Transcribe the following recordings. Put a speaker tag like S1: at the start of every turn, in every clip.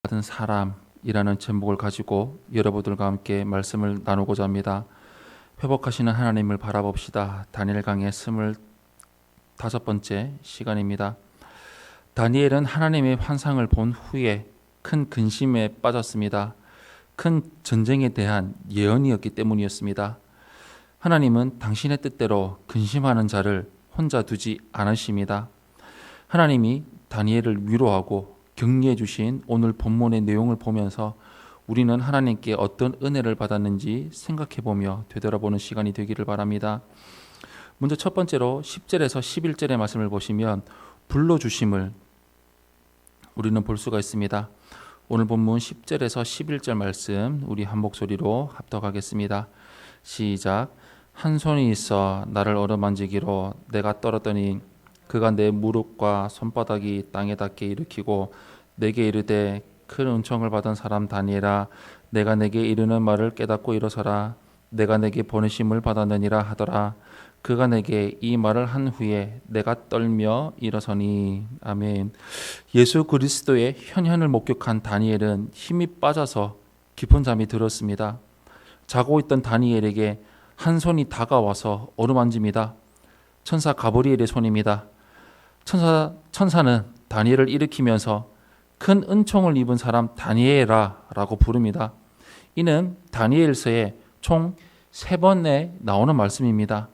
S1: 받은 사람이라는 제목을 가지고 여러분들과 함께 말씀을 나누고자 합니다. 회복하시는 하나님을 바라봅시다. 다니엘 강의 25번째 시간입니다. 다니엘은 하나님의 환상을 본 후에 큰 근심에 빠졌습니다. 큰 전쟁에 대한 예언이었기 때문이었습니다. 하나님은 당신의 뜻대로 근심하는 자를 혼자 두지 않으십니다. 하나님이 다니엘을 위로하고 격려해 주신 오늘 본문의 내용을 보면서 우리는 하나님께 어떤 은혜를 받았는지 생각해 보며 되돌아보는 시간이 되기를 바랍니다. 먼저 첫 번째로 10절에서 11절의 말씀을 보시면 불러주심을 우리는 볼 수가 있습니다. 오늘 본문 10절에서 11절 말씀 우리 한 목소리로 합독하겠습니다. 시작. 한 손이 있어 나를 얻어만지기로 내가 떨었더니 그가 내 무릎과 손바닥이 땅에 닿게 일으키고 내게 이르되 큰 은총을 받은 사람 다니엘아 내가 내게 이르는 말을 깨닫고 일어서라. 내가 내게 보내심을 받았느니라 하더라. 그가 내게 이 말을 한 후에 내가 떨며 일어서니. 아멘. 예수 그리스도의 현현을 목격한 다니엘은 힘이 빠져서 깊은 잠이 들었습니다. 자고 있던 다니엘에게 한 손이 다가와서 어루만집니다. 천사 가브리엘의 손입니다. 천사는 다니엘을 일으키면서 큰 은총을 입은 사람 다니엘아 라고 부릅니다. 이는 다니엘서에 총 3번에 나오는 말씀입니다.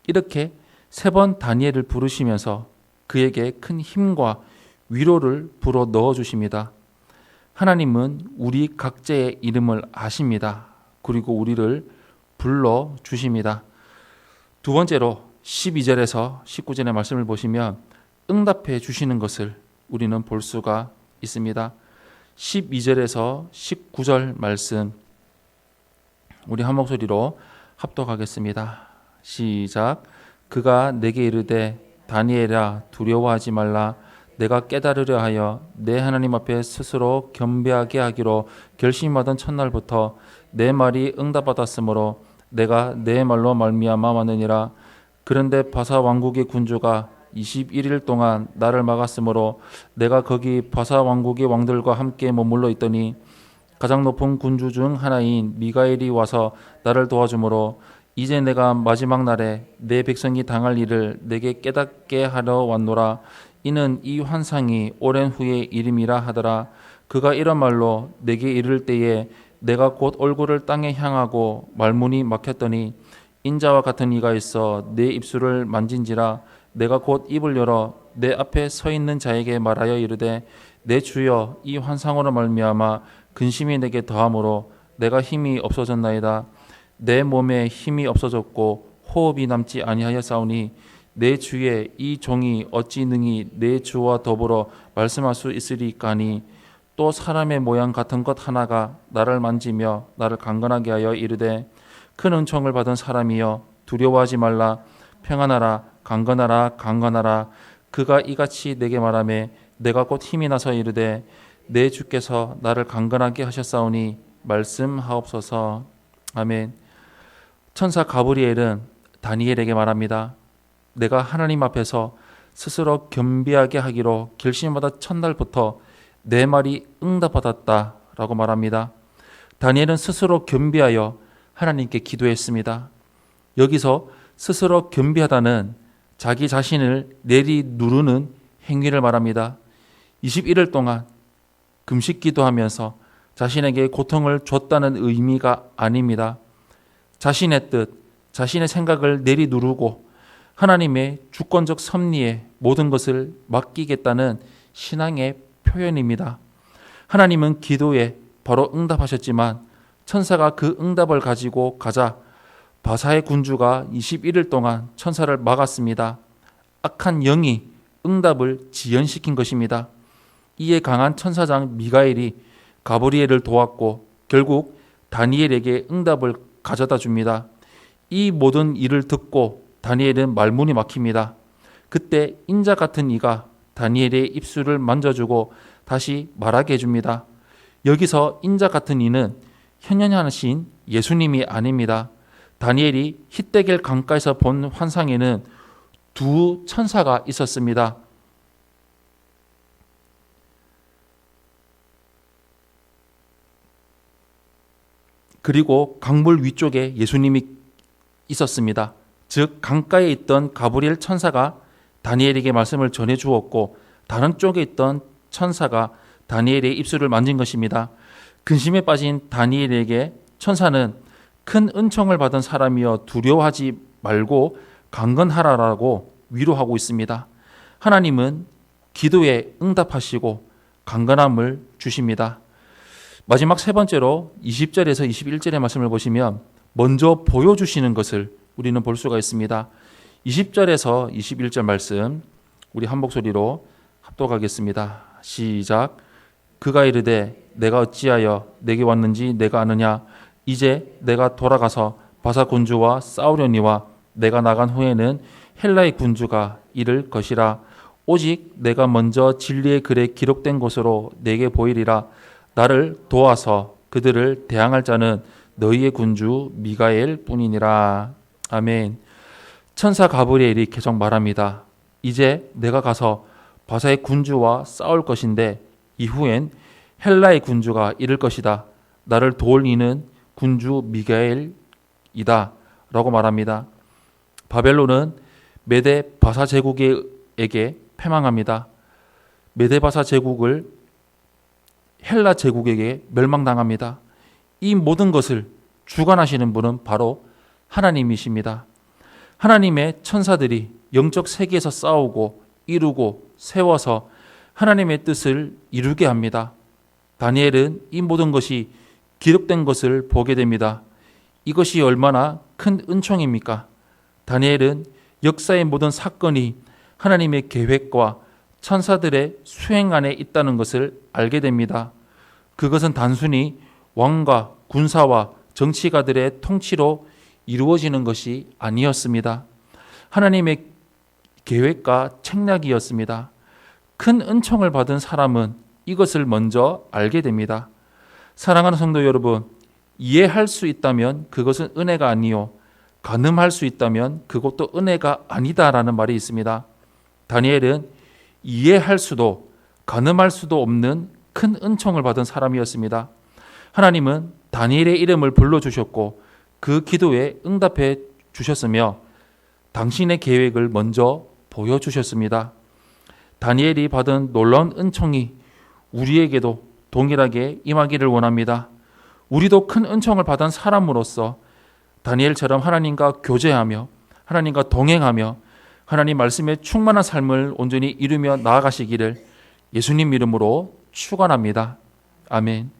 S1: 이렇게 3번 다니엘을 부르시면서 그에게 큰 힘과 위로를 불어 넣어 주십니다. 하나님은 우리 각자의 이름을 아십니다. 그리고 우리를 불러 주십니다. 두 번째로 12절에서 19절의 말씀을 보시면 응답해 주시는 것을 우리는 볼 수가 있습니다. 12절에서 19절 말씀 우리 한 목소리로 합독하겠습니다. 시작. 그가 내게 이르되 다니엘아 두려워하지 말라. 내가 깨달으려 하여 내 하나님 앞에 스스로 겸비하게 하기로 결심하던 첫날부터 내 말이 응답받았으므로 내가 내 말로 말미암아 왔느니라. 그런데 바사 왕국의 군주가 21일 동안 나를 막았으므로 내가 거기 바사 왕국의 왕들과 함께 머물러 있더니 가장 높은 군주 중 하나인 미가엘이 와서 나를 도와주므로 이제 내가 마지막 날에 내 백성이 당할 일을 내게 깨닫게 하러 왔노라. 이는 이 환상이 오랜 후의 일임이라 하더라. 그가 이런 말로 내게 이를 때에 내가 곧 얼굴을 땅에 향하고 말문이 막혔더니 인자와 같은 이가 있어 내 입술을 만진지라. 내가 곧 입을 열어 내 앞에 서 있는 자에게 말하여 이르되 내 주여 이 환상으로 말미암아 근심이 내게 더함으로 내가 힘이 없어졌나이다. 내 몸에 힘이 없어졌고 호흡이 남지 아니하였사오니 내 주의 이 종이 어찌 능히 내 주와 더불어 말씀할 수 있으리까니. 또 사람의 모양 같은 것 하나가 나를 만지며 나를 강건하게 하여 이르되 큰 은총을 받은 사람이여 두려워하지 말라. 평안하라. 강건하라. 강건하라. 그가 이같이 내게 말하매 내가 곧 힘이 나서 이르되 내 주께서 나를 강건하게 하셨사오니 말씀하옵소서. 아멘. 천사 가브리엘은 다니엘에게 말합니다. 내가 하나님 앞에서 스스로 겸비하게 하기로 결심받아 첫날부터 내 말이 응답받았다 라고 말합니다. 다니엘은 스스로 겸비하여 하나님께 기도했습니다. 여기서 스스로 겸비하다는 자기 자신을 내리누르는 행위를 말합니다. 21일 동안 금식 기도하면서 자신에게 고통을 줬다는 의미가 아닙니다. 자신의 뜻, 자신의 생각을 내리누르고 하나님의 주권적 섭리에 모든 것을 맡기겠다는 신앙의 표현입니다. 하나님은 기도에 바로 응답하셨지만 천사가 그 응답을 가지고 가자 바사의 군주가 21일 동안 천사를 막았습니다. 악한 영이 응답을 지연시킨 것입니다. 이에 강한 천사장 미가엘이 가브리엘을 도왔고 결국 다니엘에게 응답을 가져다 줍니다. 이 모든 일을 듣고 다니엘은 말문이 막힙니다. 그때 인자 같은 이가 다니엘의 입술을 만져주고 다시 말하게 해줍니다. 여기서 인자 같은 이는 현현하신 예수님이 아닙니다. 다니엘이 히데겔 강가에서 본 환상에는 두 천사가 있었습니다. 그리고 강물 위쪽에 예수님이 있었습니다. 즉 강가에 있던 가브리엘 천사가 다니엘에게 말씀을 전해 주었고 다른 쪽에 있던 천사가 다니엘의 입술을 만진 것입니다. 근심에 빠진 다니엘에게 천사는 큰 은총을 받은 사람이여 두려워하지 말고 강건하라라고 위로하고 있습니다. 하나님은 기도에 응답하시고 강건함을 주십니다. 마지막 세 번째로 20절에서 21절의 말씀을 보시면 먼저 보여주시는 것을 우리는 볼 수가 있습니다. 20절에서 21절 말씀 우리 한 목소리로 합독하겠습니다. 시작. 그가 이르되 내가 어찌하여 내게 왔는지 내가 아느냐. 이제 내가 돌아가서 바사 군주와 싸우려니와 내가 나간 후에는 헬라의 군주가 이를 것이라. 오직 내가 먼저 진리의 글에 기록된 곳으로 내게 보이리라. 나를 도와서 그들을 대항할 자는 너희의 군주 미가엘 뿐이니라. 아멘. 천사 가브리엘이 계속 말합니다. 이제 내가 가서 바사의 군주와 싸울 것인데 이후엔 헬라의 군주가 이를 것이다. 나를 도울 이는 군주 미가엘이다 라고 말합니다. 바벨론은 메데 바사 제국에게 패망합니다. 메데 바사 제국을 헬라 제국에게 멸망당합니다. 이 모든 것을 주관하시는 분은 바로 하나님이십니다. 하나님의 천사들이 영적 세계에서 싸우고 이루고 세워서 하나님의 뜻을 이루게 합니다. 다니엘은 이 모든 것이 기록된 것을 보게 됩니다. 이것이 얼마나 큰 은총입니까? 다니엘은 역사의 모든 사건이 하나님의 계획과 천사들의 수행 안에 있다는 것을 알게 됩니다. 그것은 단순히 왕과 군사와 정치가들의 통치로 이루어지는 것이 아니었습니다. 하나님의 계획과 책략이었습니다. 큰 은총을 받은 사람은 이것을 먼저 알게 됩니다. 사랑하는 성도 여러분, 이해할 수 있다면 그것은 은혜가 아니요 가늠할 수 있다면 그것도 은혜가 아니다라는 말이 있습니다. 다니엘은 이해할 수도 가늠할 수도 없는 큰 은총을 받은 사람이었습니다. 하나님은 다니엘의 이름을 불러주셨고 그 기도에 응답해 주셨으며 당신의 계획을 먼저 보여주셨습니다. 다니엘이 받은 놀라운 은총이 우리에게도 동일하게 임하기를 원합니다. 우리도 큰 은총을 받은 사람으로서 다니엘처럼 하나님과 교제하며 하나님과 동행하며 하나님 말씀에 충만한 삶을 온전히 이루며 나아가시기를 예수님 이름으로 축원합니다. 아멘.